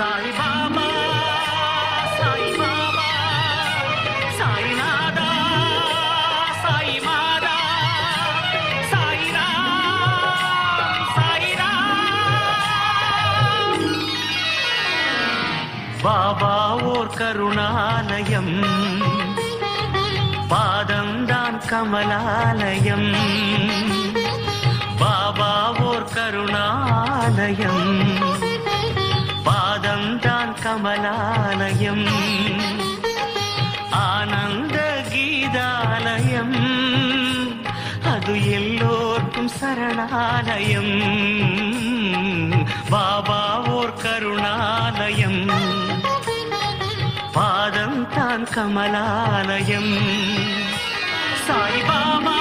சாய் பாபா சாய் பாபா சாய்நாதா சாய் மாதா சாய்ராம் சாய்ராம். பாபா ஓர் கருணாலயம், பாதம்தான் கமலாலயம். பாபா ஓர் கருணாலயம், பாதம்தான் கமலாலயம். ஆனந்த கீதாலயம், அது எல்லோர்க்கும் சரணாலயம். பாபா ஓர் கருணாலயம், பாதம்தான் கமலாலயம். சாய் பாபா